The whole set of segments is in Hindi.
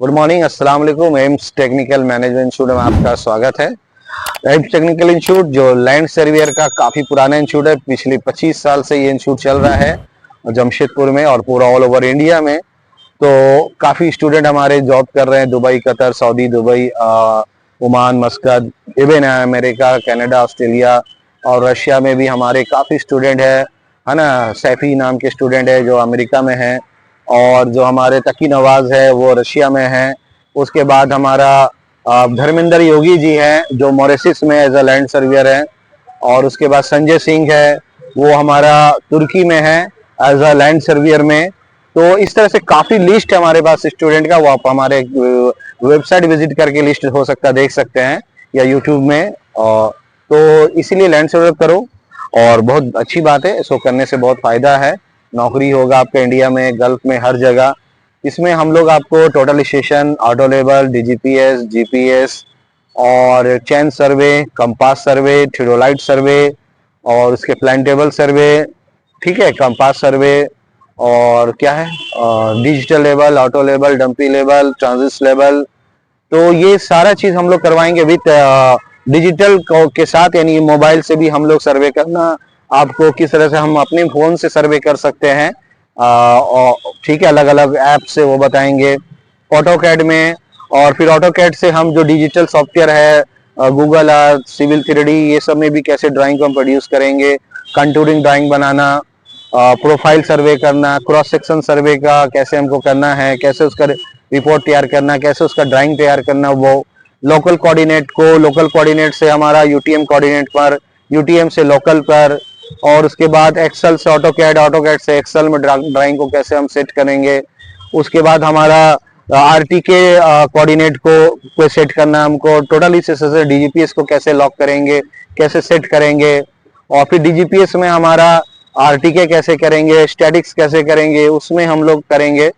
गुड मॉर्निंग, अस्सलाम वालेकुम। एम्स टेक्निकल मैनेजमेंट इंस्टीट्यूट में आपका स्वागत है। एम्स टेक्निकल इंस्टीट्यूट जो लैंड सर्वेयर का काफी पुराना इंस्टीट्यूट है, पिछले 25 साल से ये इंस्टीट्यूट चल रहा है जमशेदपुर में और पूरा ऑल ओवर इंडिया में। तो काफी स्टूडेंट हमारे जॉब कर रहे हैं Dubai, Qatar, Saudi, Dubai, Oman, मस्कत, even America, Canada, Australia और रशिया में भी हमारे काफी स्टूडेंट है ना। सैफी नाम के स्टूडेंट है जो अमेरिका में है, और जो हमारे तकी नवाज है वो रशिया में है। उसके बाद हमारा धर्मेंद्र योगी जी हैं जो मॉरिशस में एज अ लैंड सर्वेयर है, और उसके बाद संजय सिंह है वो हमारा तुर्की में है एज अ लैंड सर्वेयर में। तो इस तरह से काफी लिस्ट है हमारे पास स्टूडेंट का, वो आप हमारे वेबसाइट विजिट करके लिस्ट हो सकता देख सकते हैं या यूट्यूब में। और तो इसीलिए लैंड सर्वेयर करो, और बहुत अच्छी बात है, इसको करने से बहुत फायदा है। नौकरी होगा आपका इंडिया में, गल्फ में, हर जगह। इसमें हम लोग आपको total station, auto level, DGPS, GPS और चैन सर्वे, कंपास सर्वे, थियोडोलाइट सर्वे और उसके प्लान टेबल सर्वे, ठीक है, कंपास सर्वे और क्या है, digital level, auto level, dumpy level, transit level. तो ये सारा चीज हम लोग करवाएंगे विद डिजिटल के साथ, यानी मोबाइल से भी हम लोग सर्वे करना आपको किस तरह से हम अपने फोन से सर्वे कर सकते हैं, ठीक है, अलग अलग ऐप से वो बताएंगे ऑटो कैड में। और फिर ऑटो कैड से हम जो डिजिटल सॉफ्टवेयर है गूगल अर्थ, सिविल 3D, ये सब में भी कैसे ड्राइंग को हम प्रोड्यूस करेंगे, कंटूरिंग ड्राइंग बनाना, प्रोफाइल सर्वे करना, क्रॉस सेक्शन सर्वे का कैसे हमको करना है, कैसे उसका रिपोर्ट तैयार करना, कैसे उसका ड्राइंग तैयार करना, वो लोकल कोऑर्डिनेट को, लोकल कोऑर्डिनेट से हमारा यूटीएम कोऑर्डिनेट पर, यूटीएम से लोकल पर, और उसके बाद एक्सेल से ऑटो कैड से एक्सेल में ड्राइंग को कैसे हम सेट करेंगे। उसके बाद हमारा आरटीके कोऑर्डिनेट को सेट करना हमको, टोटल इस से डीजीपीएस को कैसे लॉक करेंगे, कैसे सेट करेंगे, और फिर डीजीपीएस में हमारा आरटीके कैसे करेंगे, स्टैटिक्स कैसे करेंगे, उसमें हम लोग करेंगे।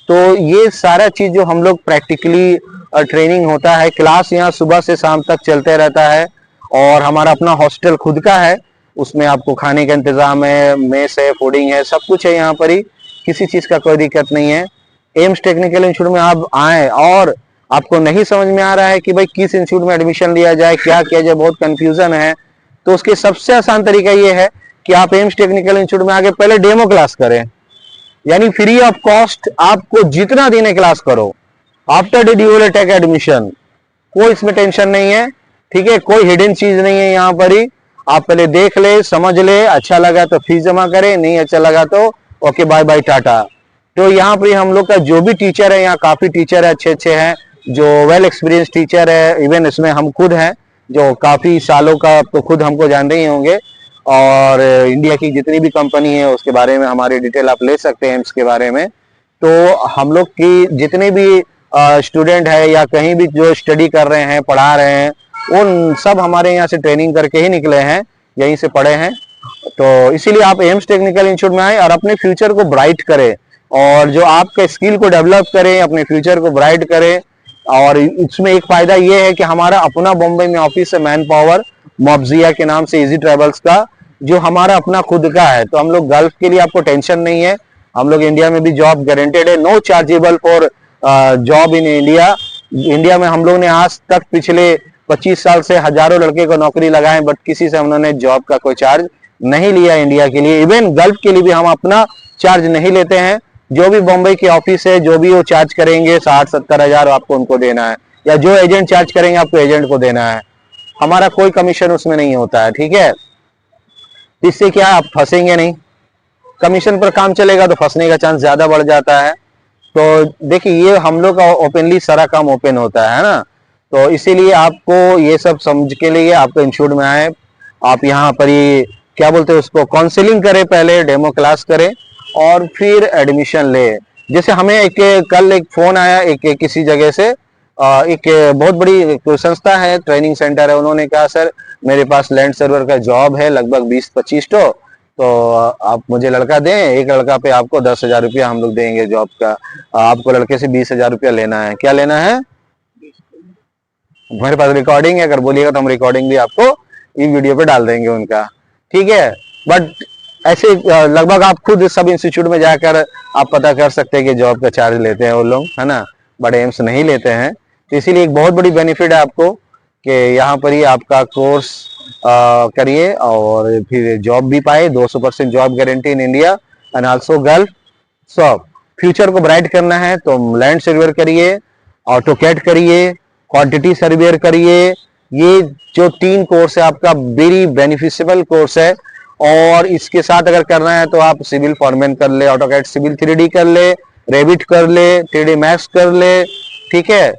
तो ये सारा चीज जो हम लोग प्रैक्टिकली ट्रेनिंग होता है, क्लास यहाँ सुबह से शाम तक चलते रहता है, और हमारा अपना हॉस्टल खुद का है, उसमें आपको खाने का इंतजाम है, मेस है, फूडिंग है, सब कुछ है यहाँ पर ही, किसी चीज का कोई दिक्कत नहीं है। एम्स टेक्निकल इंस्टीट्यूट में आप आए और आपको नहीं समझ में आ रहा है कि भाई किस इंस्टीट्यूट में एडमिशन लिया जाए, क्या किया जाए, बहुत कंफ्यूजन है, तो उसके सबसे आसान तरीका ये है कि आप एम्स टेक्निकल इंस्टीट्यूट में आके पहले डेमो क्लास करें, यानी फ्री ऑफ कॉस्ट आपको जितना देने क्लास करो। After did you will take admission, कोई इसमें टेंशन नहीं है, ठीक है, कोई हिडन चीज नहीं है यहाँ पर ही। आप पहले देख ले, समझ ले, अच्छा लगा तो फीस जमा करें, नहीं अच्छा लगा तो ओके बाय बाय टाटा। तो यहाँ पर हम लोग का जो भी टीचर है, यहाँ काफी टीचर है, अच्छे अच्छे हैं, जो वेल एक्सपीरियंस टीचर है, इवन इसमें हम खुद हैं जो काफी सालों का, तो खुद हमको जान रहे ही होंगे, और इंडिया की जितनी भी कंपनी है उसके बारे में हमारी डिटेल आप ले सकते हैं इसके बारे में। तो हम लोग की जितने भी स्टूडेंट है या कहीं भी जो स्टडी कर रहे हैं, पढ़ा रहे हैं, उन सब हमारे यहाँ से ट्रेनिंग करके ही निकले हैं, यहीं से पढ़े हैं। तो इसीलिए आप एम्स टेक्निकल इंस्टीट्यूट में आए और अपने फ्यूचर को ब्राइट करें, और जो आपके स्किल को डेवलप करें, अपने फ्यूचर को ब्राइट करें। और इसमें एक फायदा ये है कि हमारा अपना बॉम्बे में ऑफिस है, मैन पावर मॉब्जिया के नाम से, इजी ट्रेवल्स का, जो हमारा अपना खुद का है। तो हम लोग गल्फ के लिए आपको टेंशन नहीं है, हम लोग इंडिया में भी जॉब गारंटेड है, no chargeable for job in India. India में हम लोग ने आज तक पिछले 25 साल से हजारों लड़के को नौकरी लगाए, बट किसी से उन्होंने जॉब का कोई चार्ज नहीं लिया इंडिया के लिए। इवन गल्फ के लिए भी हम अपना चार्ज नहीं लेते हैं, जो भी बॉम्बे के ऑफिस है जो भी वो चार्ज करेंगे 60-70 हजार आपको उनको देना है, या जो एजेंट चार्ज करेंगे आपको एजेंट को देना है, हमारा कोई कमीशन उसमें नहीं होता है, ठीक है। इससे क्या आप फंसेंगे नहीं, कमीशन पर काम चलेगा तो फंसने का चांस ज्यादा बढ़ जाता है। तो देखिए ये हम लोग का ओपनली सारा काम ओपन होता है ना, तो इसीलिए आपको ये सब समझ के लिए आपको इंस्टीट्यूट में आए, आप यहाँ पर ये क्या बोलते हैं उसको, काउंसलिंग करें, पहले डेमो क्लास करें और फिर एडमिशन ले। जैसे हमें कल एक फोन आया किसी जगह से, एक बहुत बड़ी संस्था है, ट्रेनिंग सेंटर है, उन्होंने कहा सर मेरे पास लैंड सर्वर का जॉब है लगभग 20-25 तो आप मुझे लड़का दें, एक लड़का पे आपको 10,000 रुपया हम लोग देंगे जॉब का, आपको लड़के से 20,000 रुपया लेना है। क्या लेना है? हमारे पास रिकॉर्डिंग है, अगर बोलिएगा तो हम रिकॉर्डिंग भी आपको इन वीडियो पे डाल देंगे उनका, ठीक है। बट ऐसे लगभग आप खुद सब इंस्टीट्यूट में जाकर आप पता कर सकते हैं कि जॉब का चार्ज लेते हैं वो लोग, है ना। बट एम्स नहीं लेते हैं। तो इसीलिए एक बहुत बड़ी बेनिफिट है आपको कि यहाँ पर ही आपका कोर्स करिए और फिर जॉब भी पाए। 200% job guarantee in India and also gulf. So future को ब्राइट करना है तो लैंड सर्वेयर करिए, ऑटोकैड करिए, क्वांटिटी सर्वेयर करिए। ये जो 3 कोर्स है आपका वेरी बेनिफिशियल कोर्स है। और इसके साथ अगर करना है तो आप सिविल फॉरमैन कर ले, ऑटोकैड सिविल 3D कर ले, रेविट कर ले, 3D मैक्स कर ले, ठीक है।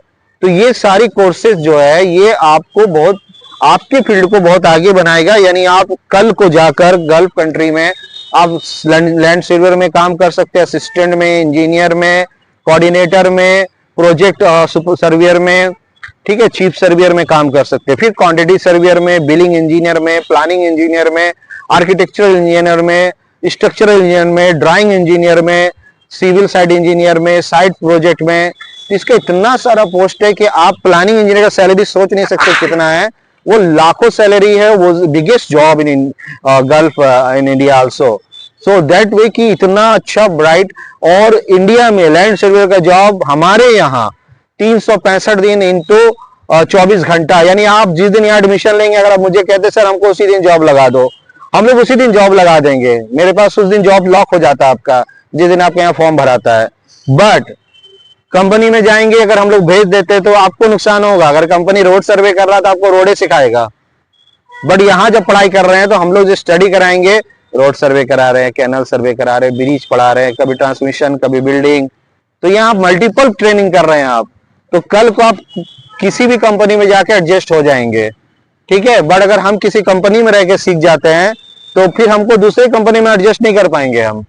तो ये सारी कोर्सेज जो है ये आपको बहुत, आपके फील्ड को बहुत आगे बनाएगा। यानी आप कल को जाकर गल्फ कंट्री में आप लैंड सर्वेयर में काम कर सकते हैं, असिस्टेंट में, इंजीनियर में, कोऑर्डिनेटर में, प्रोजेक्ट सर्वेयर में, ठीक है, चीफ सर्वेयर में काम कर सकते हैं। फिर क्वांटिटी सर्वेयर में, बिलिंग इंजीनियर में, प्लानिंग इंजीनियर में, आर्किटेक्चरल इंजीनियर में, स्ट्रक्चरल इंजीनियर में, ड्राइंग इंजीनियर में, सिविल साइड इंजीनियर में, साइट प्रोजेक्ट में। इसका इतना सारा पोस्ट है कि आप प्लानिंग इंजीनियर का सैलरी सोच नहीं सकते कितना है। वो लाखों सैलरी है, वो biggest job in gulf in India also. So that way कि इतना अच्छा ब्राइट। और इंडिया में लैंड सर्वेयर का जॉब हमारे यहाँ 365 दिन इंटू 24 घंटा। यानी आप जिस दिन यहाँ एडमिशन लेंगे, अगर आप मुझे कहते सर हमको उसी दिन जॉब लगा दो, हम लोग उसी दिन जॉब लगा देंगे। मेरे पास उस दिन जॉब लॉक हो जाता है आपका, जिस दिन आपके यहाँ फॉर्म भराता है। बट कंपनी में जाएंगे, अगर हम लोग भेज देते तो आपको नुकसान होगा। अगर कंपनी रोड सर्वे कर रहा तो आपको रोडे सिखाएगा। बट यहाँ जब पढ़ाई कर रहे हैं तो हम लोग जो स्टडी कराएंगे, रोड सर्वे करा रहे हैं, कैनल सर्वे करा रहे हैं, ब्रिज पढ़ा रहे हैं, कभी ट्रांसमिशन, कभी बिल्डिंग। तो यहाँ मल्टीपल ट्रेनिंग कर रहे हैं आप। तो कल को आप किसी भी कंपनी में जाके एडजस्ट हो जाएंगे, ठीक है। बट अगर हम किसी कंपनी में रह के सीख जाते हैं तो फिर हमको दूसरी कंपनी में एडजस्ट नहीं कर पाएंगे हम।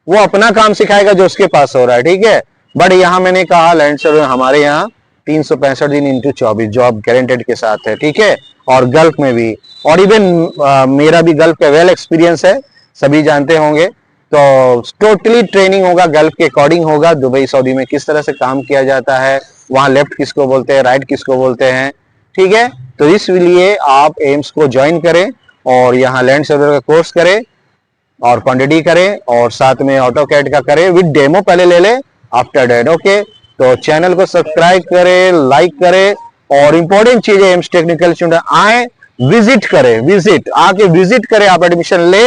वो अपना काम सिखाएगा जो उसके पास हो रहा है, ठीक है। बट यहाँ मैंने कहा लैंड सर्वेयर हमारे यहाँ 365 दिन इंटू 24 जॉब गारंटेड के साथ है, ठीक है। और गल्फ में भी, और इवन मेरा भी गल्फ का वेल एक्सपीरियंस है, सभी जानते होंगे। तो टोटली ट्रेनिंग होगा, गल्फ के अकॉर्डिंग होगा। दुबई सऊदी में किस तरह से काम किया जाता है, वहां लेफ्ट किसको बोलते हैं, राइट किसको बोलते हैं, ठीक है। तो इसलिए आप एम्स को ज्वाइन करें और यहाँ लैंड सर्वेयर का कोर्स करें और क्वांटिटी करें और साथ में ऑटोकैड का करें विद डेमो पहले ले ले आफ्टर डेट, ओके। तो चैनल को सब्सक्राइब करें, लाइक करें और इंपॉर्टेंट चीज है एम्स टेक्निकल स्टूडेंट आए, विजिट करें, विजिट आके विजिट करें। आप एडमिशन ले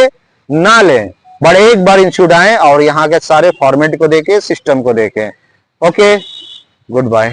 ना लें, बड़े एक बार इंस्टीट्यूट आए और यहाँ के सारे फॉर्मेट को देखें, सिस्टम को देखें। Okay, good bye.